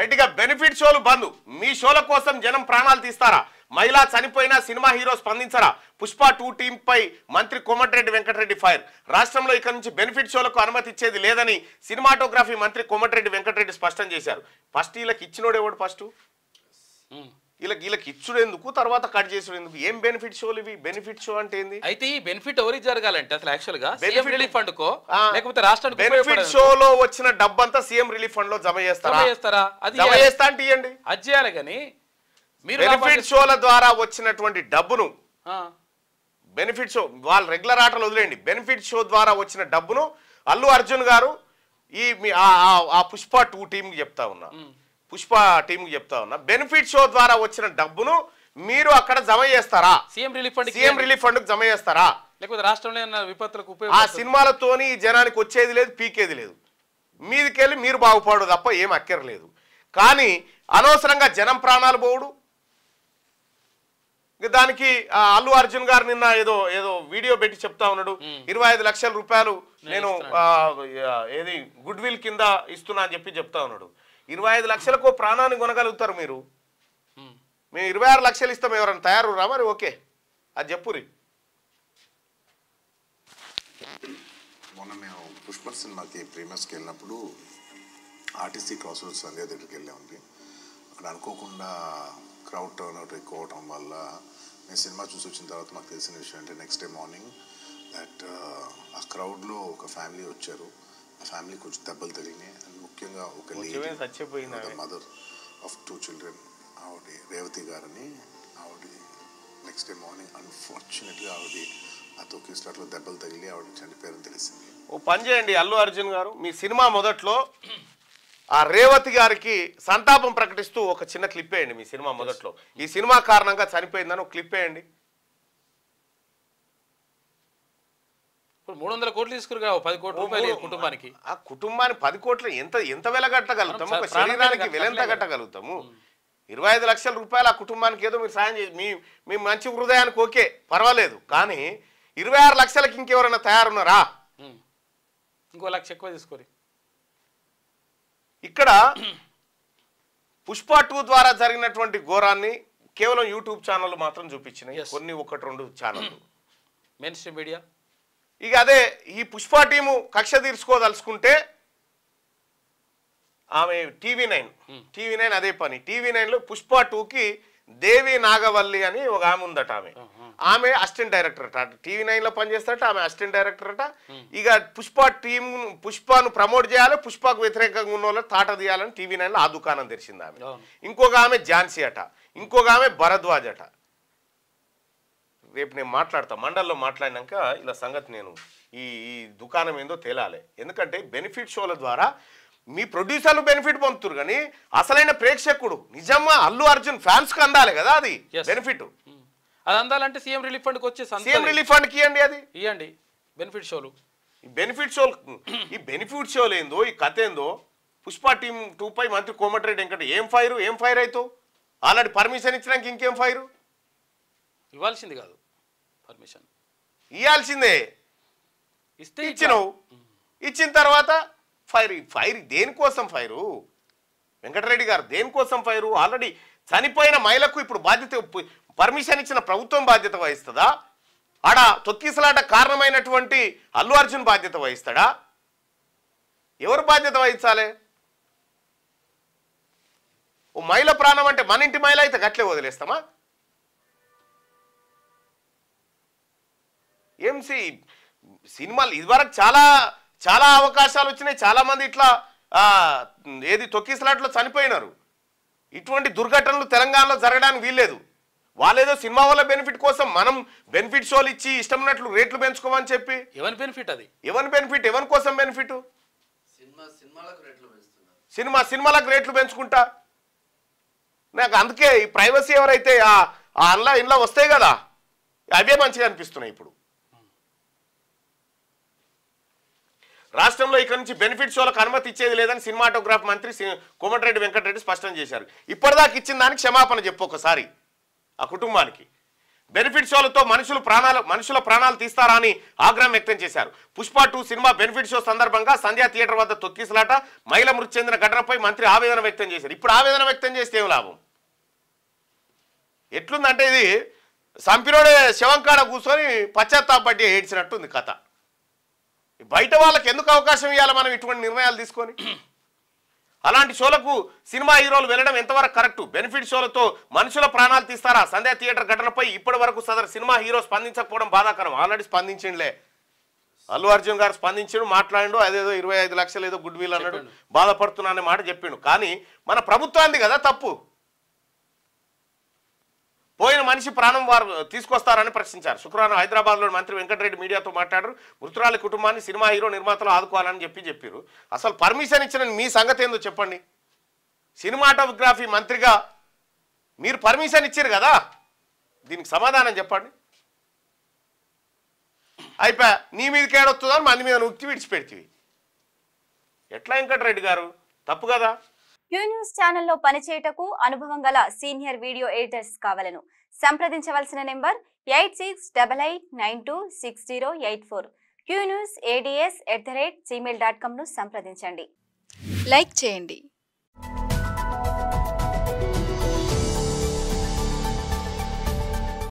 రైట్గా benefit షోలు బంద్. మీ షోల కోసం జనం ప్రాణాలు తీస్తారా? మహిళా చనిపోయినా సినిమా హీరో స్పందించరా? పుష్ప 2 టీంపై మంత్రి కోమటిరెడ్డి వెంకటరెడ్డి ఫైర్. రాష్ట్రంలో ఇక నుంచి బెనిఫిట్ షోలకు అనుమతి ఇచ్చేది లేదని సినిమాటోగ్రఫీ మంత్రి కోమటిరెడ్డి వెంకటరెడ్డి స్పష్టం చేశారు. ఫస్ట్ వీళ్ళకి ఇచ్చినోడు ఎవడు? ఫస్ట్ వీళ్ళకి ఇచ్చుడు ఎందుకు, తర్వాత కట్ చేసుడు ఎందుకు? ఏం బెనిఫిట్ షోలు ఇవి? బెనిఫిట్ షో అంటే ఏంది? అయితే ఈ బెనిఫిట్ ఎవరికి జరగాలంటే అసలు యాక్చువల్ గా సీఎం రిలీఫ్ ఫండ్ కో లేకపోతే రాష్ట్రానికి బెనిఫిట్ షోలో వచ్చిన డబ్బంతా సీఎం రిలీఫ్ ఫండ్ లో జమ చేస్తారా? అది జమ చేస్తా అంటే ఇవ్వండి, అది చేయాలి. కానీ మీరు బెనిఫిట్ షోల ద్వారా వచ్చినటువంటి డబ్బును, బెనిఫిట్ షో వాళ్ళ రెగ్యులర్ ఆటలు వదిలేయండి, బెనిఫిట్ షో ద్వారా వచ్చిన డబ్బును అల్లు అర్జున్ గారు ఈ పుష్ప 2 టీంకి చెప్తా ఉన్నా, పుష్ప టీంకి చెప్తా ఉన్నా, బెనిఫిట్ షో ద్వారా వచ్చిన డబ్బును మీరు అక్కడ జమ చేస్తారా? సీఎం రిలీఫ్ ఫండ్ జమ చేస్తారా? లేకపోతే రాష్ట్రంలో విపత్తులకు ఆ సినిమాలతోని జనానికి వచ్చేది లేదు, పీకేది లేదు, మీదికెళ్ళి మీరు బాగుపడు తప్ప ఏం అక్కర్లేదు. కానీ అనవసరంగా జనం ప్రాణాలు పోవుడు. దానికి అల్లు అర్జున్ గారు నిన్న ఏదో వీడియో పెట్టి చెప్తా ఉన్నాడు, 25 లక్షల రూపాయలు నేను ఏది గుడ్ విల్ కింద ఇస్తున్నా అని చెప్పి చెప్తా ఉన్నాడు. 25 లక్షలకు ప్రాణాన్ని కొనగలుగుతారు మీరు? మేము 26 లక్షలు ఇస్తాం, ఎవరైనా తయారు రా మరి? ఓకే, అది చెప్పురి. మొన్న మేము పుష్ప సినిమాకి ప్రీమియర్స్కి వెళ్ళినప్పుడు ఆర్టీసీ క్రాస్ రోడ్ సంధ్య దగ్గరికి వెళ్ళామండి. అక్కడ అనుకోకుండా క్రౌడ్ టర్న్అవుట్ ఎక్కువ అవడం వల్ల నేను సినిమా చూసి వచ్చిన తర్వాత మాకు తెలిసిన విషయం అంటే నెక్స్ట్ డే మార్నింగ్ దట్ ఆ క్రౌడ్లో ఒక ఫ్యామిలీ వచ్చారు. ఆ ఫ్యామిలీ కొంచెం దెబ్బలు తగిలినాయి. అండ్ ముఖ్యంగా ఒక లేడీ, మదర్ ఆఫ్ 2 చిల్డ్రన్, ఆవిడ రేవతి గారని, ఆవిడ నెక్స్ట్ డే మార్నింగ్ అన్ఫార్చునేట్గా ఆవిడ ఆ తొక్కి స్టార్ట్లో దెబ్బలు తగిలి ఆవిడ చనిపోయారని తెలిసింది. ఓ పని చేయండి అల్లు అర్జున్ గారు, మీ సినిమా మొదట్లో ఆ రేవతి గారికి సంతాపం ప్రకటిస్తూ ఒక చిన్న క్లిప్ వేయండి. మీ సినిమా మొదట్లో ఈ సినిమా కారణంగా చనిపోయిందని ఒక క్లిప్ వేయండి. ఇప్పుడు 300 కోట్లు తీసుకురు, 10 కోట్ల రూపాయలు కుటుంబానికి. ఆ కుటుంబానికి 10 కోట్లు ఎంత వెలగట్టగలుగుతాము? ఒక శరీరానికి వెలెంత కట్టగలుగుతాము? 25 లక్షల రూపాయలు ఆ కుటుంబానికి ఏదో మీరు సాయం చేసి మీ మంచి హృదయానికి ఓకే పర్వాలేదు, కానీ 26 లక్షలకి ఇంకెవరైనా తయారున్నారా? ఇంకో 1 లక్ష ఎక్కువ తీసుకోరు. ఇక్కడ పుష్ప 2 ద్వారా జరిగినటువంటి ఘోరాన్ని కేవలం యూట్యూబ్ ఛానల్ మాత్రం చూపించినాయి, కొన్ని 1-2 ఛానళ్ళు, మెయిన్ స్ట్రీమ్ మీడియా. ఇక అదే ఈ పుష్ప టీము కక్ష తీర్చుకోదలుచుకుంటే ఆమె టీవీ9 అదే పని. టీవీ9లో పుష్ప 2కి దేవి నాగవల్లి అని ఒక ఆమె ఉందట. ఆమె అసిస్టెంట్ డైరెక్టర్ అట, టీవీ9లో పనిచేస్తారట, ఆమె అసిస్టెంట్ డైరెక్టర్ అట. ఇక పుష్పను ప్రమోట్ చేయాలి, పుష్పకు వ్యతిరేకంగా ఉన్న వాళ్ళు తాట తీయాలని టీవీ9లో ఆ దుకాణం తెరిచింది ఆమె. ఇంకొక ఆమె ఝాన్సీ అట, ఇంకొక ఆమె భరద్వాజ్ అట. రేపు నేను మాట్లాడతా, మండల్లో మాట్లాడినాక ఇలా సంగతి నేను ఈ దుకాణం ఏందో తేలాలి. ఎందుకంటే బెనిఫిట్ షోల ద్వారా మీ ప్రొడ్యూసర్లు బెనిఫిట్ పొందుతారు, కానీ అసలైన ప్రేక్షకుడు నిజంగా అల్లు అర్జున్ ఫ్యాన్స్ కి అందాలి కదా అది బెనిఫిట్. అది అందాలంటే సీఎం రిలీఫ్ ఫండ్కి వచ్చే సీఎం రిలీఫ్ ఫండ్కి ఇవ్వండి, అది ఇవ్వండి. బెనిఫిట్ షోలు, ఈ బెనిఫిట్ షోలు ఏందో, ఈ కథ ఏందో. పుష్ప టీం 2పై మంత్రి కోమటిరెడ్డి వెంకట ఏం ఫైర్ అవుతావు? ఆల్రెడీ పర్మిషన్ ఇచ్చినాక ఇంకేం ఫైరు? ఇవ్వాల్సింది కాదు, పర్మిషన్ ఇవ్వాల్సిందే. ఇస్తే ఇచ్చినావు, ఇచ్చిన తర్వాత ఫైర్ దేనికోసం ఫైరు? వెంకటరెడ్డి గారు దేనికోసం ఫైరు? ఆల్రెడీ చనిపోయిన మహిళకు ఇప్పుడు బాధ్యత, పర్మిషన్ ఇచ్చిన ప్రభుత్వం బాధ్యత వహిస్తుందా? ఆడ తొక్కిసలాట కారణమైనటువంటి అల్లు అర్జున్ బాధ్యత వహిస్తాడా? ఎవరు బాధ్యత వహించాలి? ఓ మహిళ ప్రాణం అంటే మన ఇంటి మహిళ అయితే గట్లే వదిలేస్తామా? సినిమాలు ఇదివరకు చాలా అవకాశాలు వచ్చినాయి, చాలా మంది ఇట్లా ఏది తొక్కిసలాట్లో చనిపోయినారు. ఇటువంటి దుర్ఘటనలు తెలంగాణలో జరగడానికి వీల్లేదు. వాళ్ళేదో సినిమా వల్ల బెనిఫిట్ కోసం మనం బెనిఫిట్ షోలు ఇచ్చి ఇష్టం ఉన్నట్లు రేట్లు పెంచుకోమని చెప్పి ఎవరి బెనిఫిట్? అది ఎవరి కోసం బెనిఫిట్? సినిమాలకు రేట్లు పెంచుకుంటా. నాకు అందుకే ఈ ప్రైవసీ ఎవరైతే ఇంట్లో వస్తాయి కదా, అవే మంచిగా అనిపిస్తున్నాయి. ఇప్పుడు రాష్ట్రంలో ఇక్కడ నుంచి బెనిఫిట్ షోలకు అనుమతి ఇచ్చేది లేదని సినిమాటోగ్రాఫ్ మంత్రి కోమటిరెడ్డి వెంకటరెడ్డి స్పష్టం చేశారు. ఇప్పటిదాకా ఇచ్చిన దానికి క్షమాపణ చెప్పు ఒకసారి ఆ కుటుంబానికి. బెనిఫిట్ షోలతో మనుషుల ప్రాణాలు తీస్తారా అని ఆగ్రహం వ్యక్తం చేశారు. పుష్ప 2 సినిమా బెనిఫిట్ షో సందర్భంగా సంధ్యా థియేటర్ వద్ద తొక్కిసలాట, మహిళ మృతి చెందిన ఘటనపై మంత్రి ఆవేదన వ్యక్తం చేశారు. ఇప్పుడు ఆవేదన వ్యక్తం చేస్తే ఏం లాభం? ఎట్లుందంటే ఇది సంపిరోడే శవంకాడ కూర్చొని పశ్చాత్తాపడి ఏడ్చినట్టుంది కథ. బయట వాళ్ళకి ఎందుకు అవకాశం ఇవ్వాలి మనం ఇటువంటి నిర్ణయాలు తీసుకొని? అలాంటి షోలకు సినిమా హీరోలు వెళ్ళడం ఎంతవరకు కరెక్టు? బెనిఫిట్ షోలతో మనుషుల ప్రాణాలు తీస్తారా? సంధ్యా థియేటర్ ఘటనపై ఇప్పటి వరకు సదరు సినిమా హీరో స్పందించకపోవడం బాధాకరం. ఆల్రెడీ స్పందించిండే, అల్లు అర్జున్ గారు స్పందించాడు, మాట్లాడిండు, అదేదో 25 లక్షలు ఏదో గుడ్ విల్ అన్నాడు, బాధపడుతున్నా అనే మాట చెప్పిండు. కానీ మన ప్రభుత్వానికి కదా తప్పు. పోయిన మనిషి ప్రాణం వారు తీసుకొస్తారని ప్రశ్నించారు. శుక్రవారం హైదరాబాద్లో మంత్రి వెంకటరెడ్డి మీడియాతో మాట్లాడారు. మృతురాలి కుటుంబాన్ని సినిమా హీరో నిర్మాతలు ఆదుకోవాలని చెప్పారు. అసలు పర్మిషన్ ఇచ్చిన మీ సంగతి ఏందో చెప్పండి. సినిమాటోగ్రఫీ మంత్రిగా మీరు పర్మిషన్ ఇచ్చారు కదా, దీనికి సమాధానం చెప్పండి. అయిపోయా, నీ మీదకి ఏడొస్తుందని మంది మీద నొక్కి విడిచిపెడితివి. ఎట్లా వెంకటరెడ్డి గారు? తప్పు కదా. క్యూ న్యూస్ ఛానల్లో పనిచేయటకు అనుభవం గల సీనియర్ వీడియో ఎడిటర్స్ కావాలను సంప్రదించవలసిన నెంబర్ 8688926084. qnewsads@gmail.com ను సంప్రదించండి. లైక్ చేయండి,